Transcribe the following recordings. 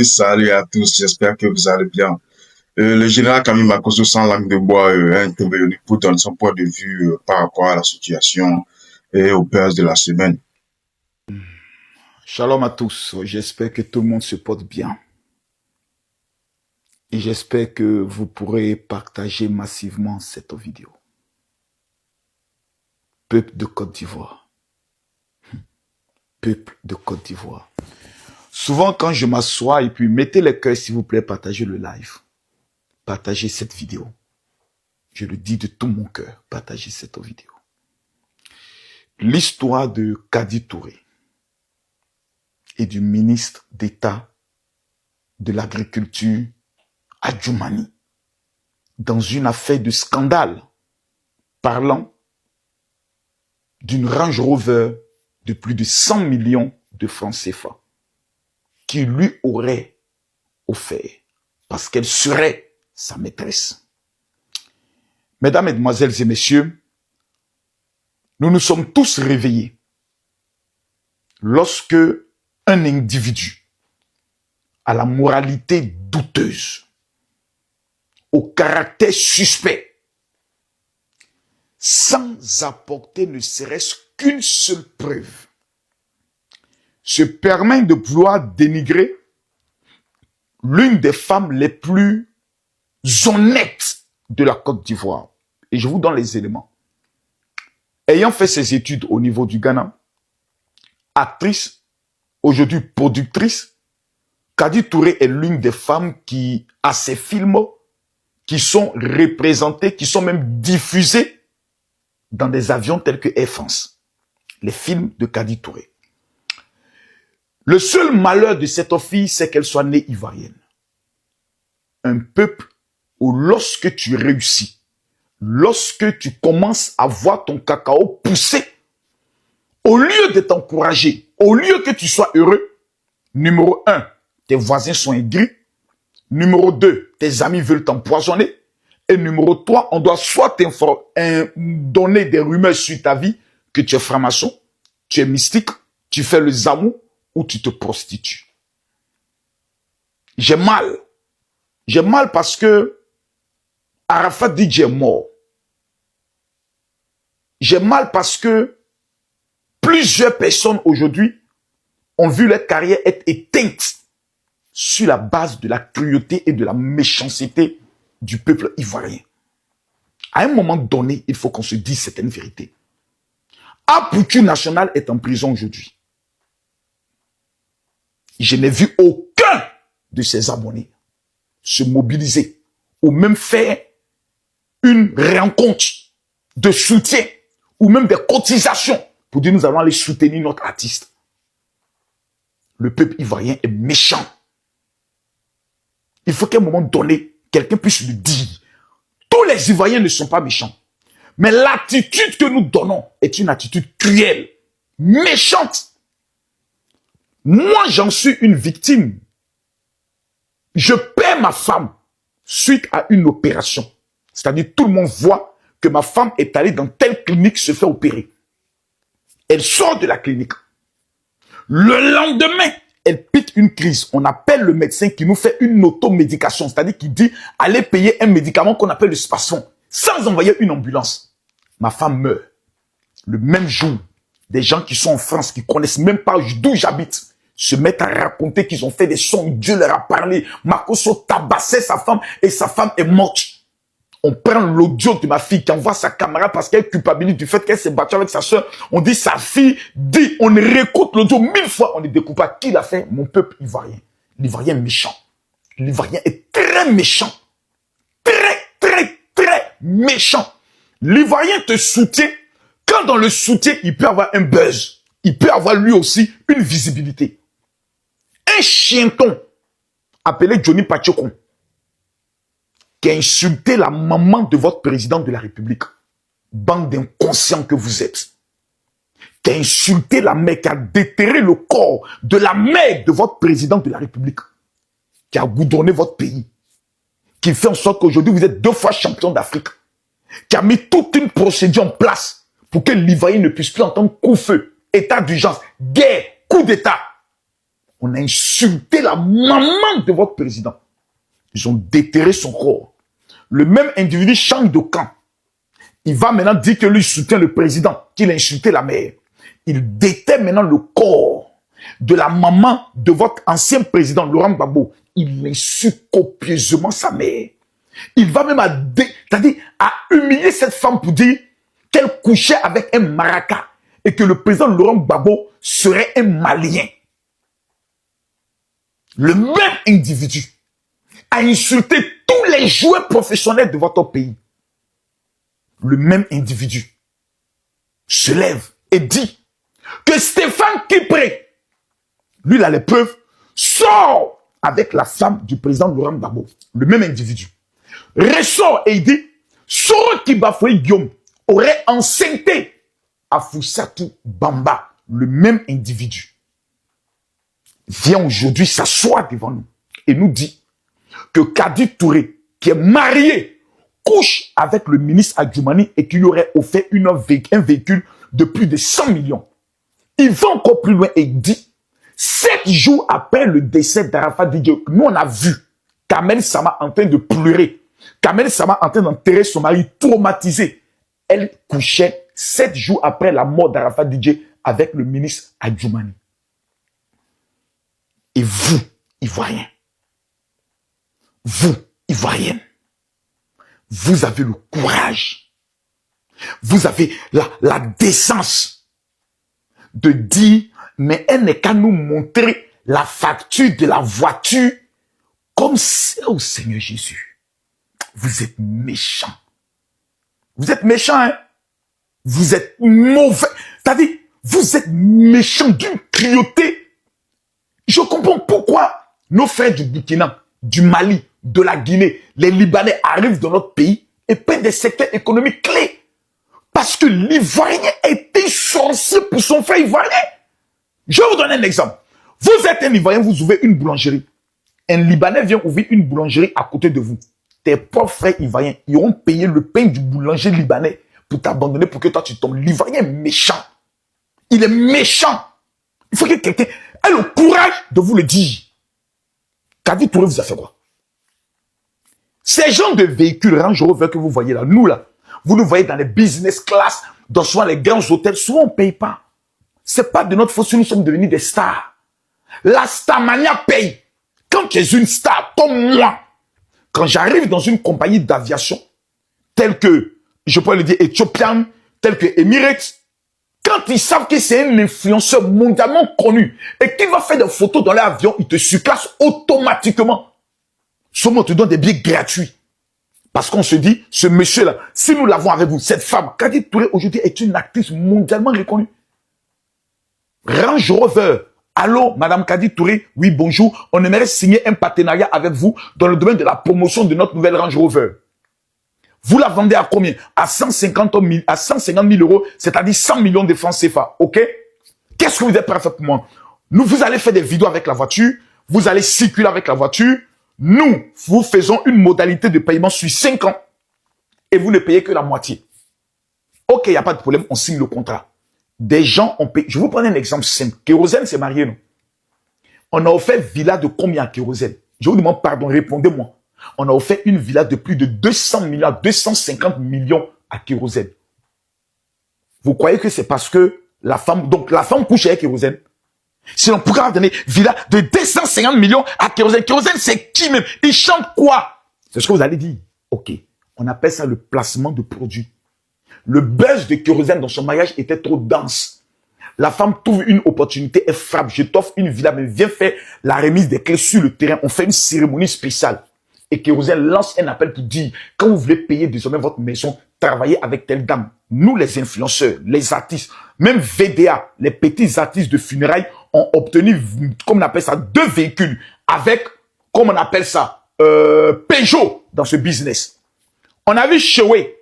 Salut à tous, j'espère que vous allez bien. Le général Camille Makosso, sans langue de bois, a intervenu pour donner son point de vue par rapport à la situation et aux buzz de la semaine. Shalom à tous, j'espère que tout le monde se porte bien. Et j'espère que vous pourrez partager massivement cette vidéo. Peuple de Côte d'Ivoire. Peuple de Côte d'Ivoire. Souvent quand je m'assois et puis mettez les cœurs s'il vous plaît, partagez le live. Partagez cette vidéo. Je le dis de tout mon cœur, partagez cette vidéo. L'histoire de Kadi Touré et du ministre d'État de l'Agriculture Adjoumani dans une affaire de scandale parlant d'une Range Rover de plus de 100 millions de francs CFA qui lui aurait offert parce qu'elle serait sa maîtresse. Mesdames, Mesdemoiselles et Messieurs, nous nous sommes tous réveillés lorsque un individu à la moralité douteuse, au caractère suspect, sans apporter ne serait-ce qu'une seule preuve, se permet de vouloir dénigrer l'une des femmes les plus honnêtes de la Côte d'Ivoire. Et je vous donne les éléments. Ayant fait ses études au niveau du Ghana, actrice, aujourd'hui productrice, Kadi Touré est l'une des femmes qui a ses films qui sont représentés, qui sont même diffusés dans des avions tels que Air France. Les films de Kadi Touré. Le seul malheur de cette fille, c'est qu'elle soit née ivoirienne. Un peuple où lorsque tu réussis, lorsque tu commences à voir ton cacao pousser, au lieu de t'encourager, au lieu que tu sois heureux, numéro 1, tes voisins sont aigris. Numéro 2, tes amis veulent t'empoisonner. Et numéro 3, on doit soit donner des rumeurs sur ta vie que tu es franc-maçon, tu es mystique, tu fais le zamou ou tu te prostitues. J'ai mal. J'ai mal parce que Arafat Dj est mort. J'ai mal parce que plusieurs personnes aujourd'hui ont vu leur carrière être éteinte sur la base de la cruauté et de la méchanceté du peuple ivoirien. À un moment donné, il faut qu'on se dise certaines vérités. Apoutu National est en prison aujourd'hui. Je n'ai vu aucun de ses abonnés se mobiliser ou même faire une rencontre de soutien ou même des cotisations pour dire nous allons aller soutenir notre artiste. Le peuple ivoirien est méchant. Il faut qu'à un moment donné, quelqu'un puisse le dire. Tous les Ivoiriens ne sont pas méchants. Mais l'attitude que nous donnons est une attitude cruelle, méchante. Moi, j'en suis une victime. Je perds ma femme suite à une opération. C'est-à-dire, tout le monde voit que ma femme est allée dans telle clinique se faire opérer. Elle sort de la clinique. Le lendemain, elle pique une crise. On appelle le médecin qui nous fait une automédication. C'est-à-dire qu'il dit, allez payer un médicament qu'on appelle le Spasfon, sans envoyer une ambulance. Ma femme meurt. Le même jour, des gens qui sont en France, qui connaissent même pas d'où j'habite, se mettent à raconter qu'ils ont fait des sons, Dieu leur a parlé. Makosso tabassait sa femme et sa femme est morte. On prend l'audio de ma fille qui envoie sa caméra parce qu'elle culpabilise du fait qu'elle s'est battue avec sa soeur. On dit sa fille dit, on réécoute l'audio 1000 fois, on ne découpe pas qui l'a fait. Mon peuple ivoirien. L'Ivoirien est méchant. L'Ivoirien est très méchant. Très méchant. L'Ivoirien te soutient. Quand dans le soutien, il peut avoir un buzz. Il peut avoir lui aussi une visibilité. Un chienton appelé Johnny Pachokon qui a insulté la maman de votre président de la République. Bande d'inconscients que vous êtes. Qui a insulté la mère, qui a déterré le corps de la mère de votre président de la République. Qui a goudronné votre pays. Qui fait en sorte qu'aujourd'hui vous êtes 2 fois champion d'Afrique. Qui a mis toute une procédure en place pour que l'Ivoirien ne puisse plus entendre coup-feu, état d'urgence, guerre, coup d'État. On a insulté la maman de votre président. Ils ont déterré son corps. Le même individu change de camp. Il va maintenant dire que lui soutient le président, qu'il a insulté la mère. Il déterre maintenant le corps de la maman de votre ancien président, Laurent Gbagbo. Il insulte copieusement sa mère. Il va même c'est-à-dire à humilier cette femme pour dire qu'elle couchait avec un maraca et que le président Laurent Gbagbo serait un Malien. Le même individu a insulté tous les joueurs professionnels de votre pays. Le même individu se lève et dit que Stéphane Kipré, lui il a les preuves, sort avec la femme du président Laurent Gbagbo. Le même individu ressort et il dit Soro Kibafoué Guillaume aurait enceinté à Foussatou Bamba. Le même individu vient aujourd'hui s'asseoir devant nous et nous dit que Kadi Touré, qui est marié, couche avec le ministre Adjoumani et qui lui aurait offert un véhicule de plus de 100 millions. Il va encore plus loin et dit, 7 jours après le décès d'Arafat Didier, nous on a vu Kamel Sama en train de pleurer, Kamel Sama en train d'enterrer son mari traumatisé. Elle couchait 7 jours après la mort d'Arafat Didier avec le ministre Adjoumani. Et vous, Ivoiriens, vous, Ivoiriennes, vous avez le courage, vous avez la décence de dire, mais elle n'est qu'à nous montrer la facture de la voiture comme c'est au Seigneur Jésus. Vous êtes méchants. Vous êtes méchants, hein? Vous êtes mauvais. C'est-à-dire, vous êtes méchants d'une cruauté. Je comprends pourquoi nos frères du Burkina, du Mali, de la Guinée, les Libanais arrivent dans notre pays et prennent des secteurs économiques clés. Parce que l'Ivoirien est un sorcier pour son frère ivoirien. Je vais vous donner un exemple. Vous êtes un Ivoirien, vous ouvrez une boulangerie. Un Libanais vient ouvrir une boulangerie à côté de vous. Tes pauvres frères ivoiriens, ils ont payé le pain du boulanger libanais pour t'abandonner pour que toi tu tombes. L'Ivoirien est méchant. Il est méchant. Il faut que quelqu'un ait le courage de vous le dire. Kadi Touré vous a fait quoi? Ces gens de véhicules Range Rover que vous voyez là, nous là, vous nous voyez dans les business class, dans souvent les grands hôtels, souvent on ne paye pas. C'est pas de notre faute si nous sommes devenus des stars. La starmania paye. Quand tu es une star, comme moi, quand j'arrive dans une compagnie d'aviation, telle que, je peux le dire, Ethiopian, telle que Emirates, quand ils savent que c'est un influenceur mondialement connu et qu'il va faire des photos dans l'avion, ils te surclassent automatiquement. Souvent, on te donne des billets gratuits. Parce qu'on se dit, ce monsieur-là, si nous l'avons avec vous, cette femme, Kadi Touré aujourd'hui est une actrice mondialement reconnue. Range Rover. Allô, Madame Kadi Touré, oui, bonjour. On aimerait signer un partenariat avec vous dans le domaine de la promotion de notre nouvelle Range Rover. Vous la vendez à combien? À 150 000 euros, c'est-à-dire 100 millions de francs CFA, ok? Qu'est-ce que vous êtes prêt à faire pour moi? Vous allez faire des vidéos avec la voiture, vous allez circuler avec la voiture. Nous, vous faisons une modalité de paiement sur 5 ans et vous ne payez que la moitié. Ok, il n'y a pas de problème, on signe le contrat. Des gens ont payé. Je vous prends un exemple simple. Kérosène s'est marié, non? On a offert villa de combien à Kérosène? Je vous demande pardon, répondez-moi. On a offert une villa de plus de 200 millions, 250 millions à Kérosène. Vous croyez que c'est parce que la femme couche avec Kérosène? Sinon, pourquoi donner villa de 250 millions à Kérosène? Kérosène, c'est qui même? Il chante quoi? C'est ce que vous allez dire. Ok. On appelle ça le placement de produits. Le buzz de Kérosène dans son mariage était trop dense. La femme trouve une opportunité, elle frappe. Je t'offre une villa, mais viens faire la remise des clés sur le terrain. On fait une cérémonie spéciale. Et Kérosène lance un appel pour dire, quand vous voulez payer désormais votre maison, travaillez avec telle dame. Nous, les influenceurs, les artistes, même VDA, les petits artistes de funérailles ont obtenu, comme on appelle ça, 2 véhicules avec, comme on appelle ça, Peugeot dans ce business. On a vu Choué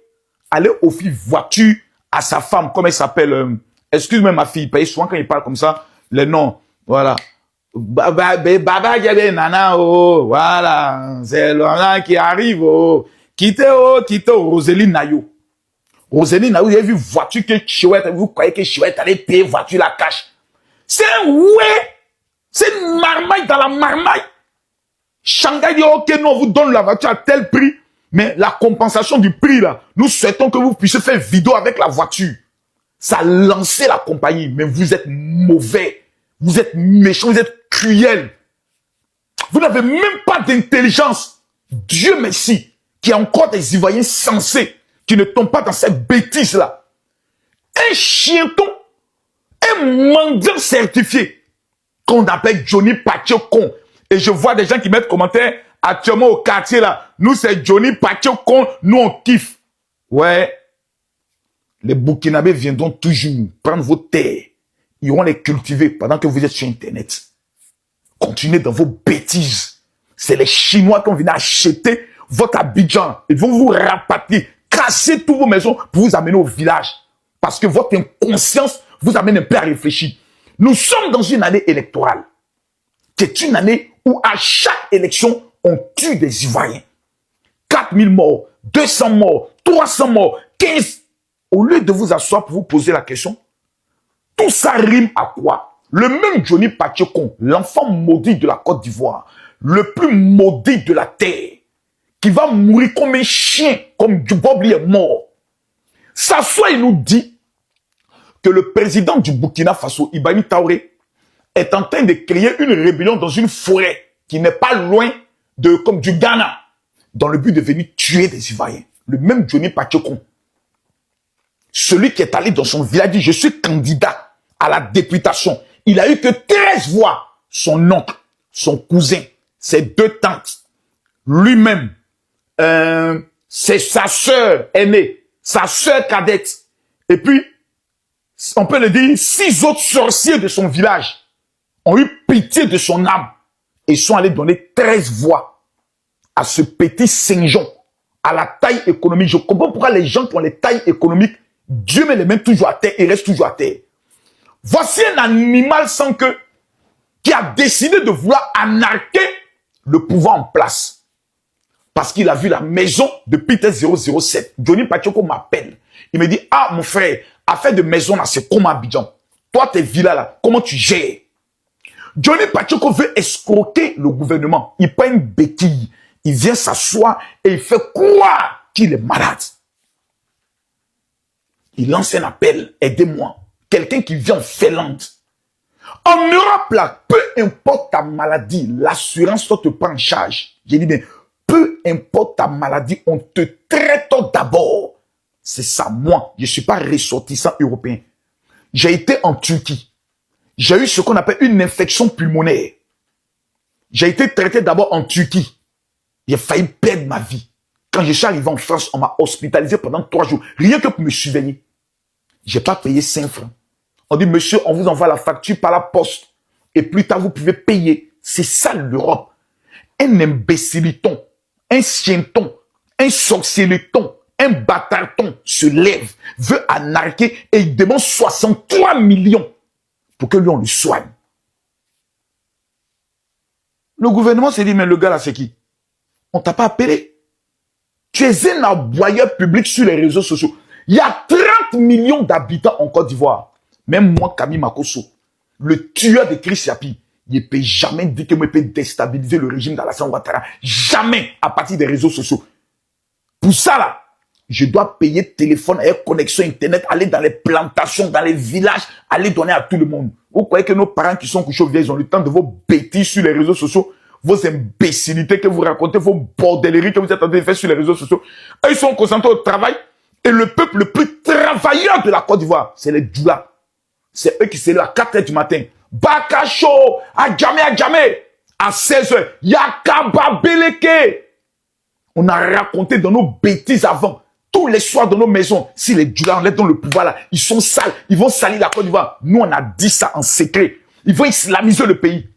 aller offrir voiture à sa femme, comme elle s'appelle, excuse-moi ma fille, parce que souvent quand il parle comme ça, les noms, voilà. Baba Nana, oh, voilà, c'est l'homme qui arrive, oh, quittez, Roséline Nayo. Roséline Nayo, vous avez vu voiture que Chouette, vous croyez que Chouette allait payer voiture la cash. C'est un ouais. C'est une marmaille dans la marmaille. Shanghai dit, ok, nous, on vous donne la voiture à tel prix, mais la compensation du prix, là, nous souhaitons que vous puissiez faire vidéo avec la voiture. Ça a lancé la compagnie, mais vous êtes mauvais, vous êtes méchants, vous êtes cruels. Vous n'avez même pas d'intelligence. Dieu merci, qu'il y a encore des Ivoiriens sensés qui ne tombent pas dans cette bêtise-là. Un chienton, un mendiant certifié, qu'on appelle Johnny Pachokon. Et je vois des gens qui mettent commentaires actuellement au quartier là. Nous, c'est Johnny Pachokon, nous on kiffe. Ouais. Les Burkinabés viendront toujours prendre vos terres. Ils vont les cultiver pendant que vous êtes sur Internet. Continuez dans vos bêtises. C'est les Chinois qui ont venu acheter votre Abidjan. Ils vont vous rapatrier, casser toutes vos maisons pour vous amener au village. Parce que votre inconscience vous amène un peu à réfléchir. Nous sommes dans une année électorale. C'est une année où à chaque élection, on tue des Ivoiriens. 4000 morts, 200 morts, 300 morts, 15. Au lieu de vous asseoir pour vous poser la question, tout ça rime à quoi? Le même Johnny Pachokon, l'enfant maudit de la Côte d'Ivoire, le plus maudit de la terre, qui va mourir comme un chien, comme Dubobli est mort, s'assoit et nous dit que le président du Burkina Faso, Ibrahim Traoré, est en train de créer une rébellion dans une forêt qui n'est pas loin de, comme du Ghana, dans le but de venir tuer des Ivoiriens. Le même Johnny Pachokon. Celui qui est allé dans son village dit, je suis candidat à la députation. Il a eu que 13 voix. Son oncle, son cousin, ses deux tantes, lui-même, c'est sa sœur aînée, sa sœur cadette. Et puis, on peut le dire, 6 autres sorciers de son village ont eu pitié de son âme et sont allés donner 13 voix à ce petit Saint-Jean, à la taille économique. Je comprends pourquoi les gens qui ont les tailles économiques, Dieu met les mains toujours à terre et reste toujours à terre. Voici un animal sans queue qui a décidé de vouloir anarquer le pouvoir en place. Parce qu'il a vu la maison de Peter 007. Johnny Pachoko m'appelle. Il me dit, ah mon frère, affaire de maison là, c'est comme Abidjan. Toi, tes villas là, comment tu gères? Johnny Pachoko veut escroquer le gouvernement. Il prend une béquille. Il vient s'asseoir et il fait croire qu'il est malade. Il lance un appel, aidez-moi. Quelqu'un qui vient en Finlande. En Europe, là, peu importe ta maladie, l'assurance te prend en charge. J'ai dit bien, peu importe ta maladie, on te traite d'abord. C'est ça, moi, je ne suis pas ressortissant européen. J'ai été en Turquie. J'ai eu ce qu'on appelle une infection pulmonaire. J'ai été traité d'abord en Turquie. J'ai failli perdre ma vie. Quand je suis arrivé en France, on m'a hospitalisé pendant 3 jours. Rien que pour me surveiller. J'ai pas payé 5 francs. On dit, monsieur, on vous envoie la facture par la poste. Et plus tard, vous pouvez payer. C'est ça l'Europe. Un imbéciliton, un chienton, un sorcieliton, un bâtardton se lève, veut anarquer et il demande 63 millions pour que lui, on le soigne. Le gouvernement s'est dit, mais le gars là, c'est qui? On t'a pas appelé. Tu es un aboyeur public sur les réseaux sociaux. Il y a 30 millions d'habitants en Côte d'Ivoire. Même moi, Camille Makosso, le tueur de Chris Yapi, il ne peut jamais dire que moi, je peux déstabiliser le régime d'Alassane Ouattara. Jamais à partir des réseaux sociaux. Pour ça, là, je dois payer téléphone avec connexion Internet, aller dans les plantations, dans les villages, aller donner à tout le monde. Vous croyez que nos parents qui sont couchés au vieilles, ils ont le temps de vos bêtises sur les réseaux sociaux, vos imbécilités que vous racontez, vos bordelleries que vous êtes en train de faire sur les réseaux sociaux. Eux, ils sont concentrés au travail. Et le peuple le plus travailleur de la Côte d'Ivoire, c'est les Djoula. C'est eux qui se lèvent à 4 h du matin. Bakacho, à jamais, à 16 h, Yakaba Beleke. On a raconté dans nos bêtises avant, tous les soirs dans nos maisons, si les Djoula enlèvent dans le pouvoir là, ils sont sales, ils vont salir la Côte d'Ivoire. Nous, on a dit ça en secret. Ils vont islamiser le pays.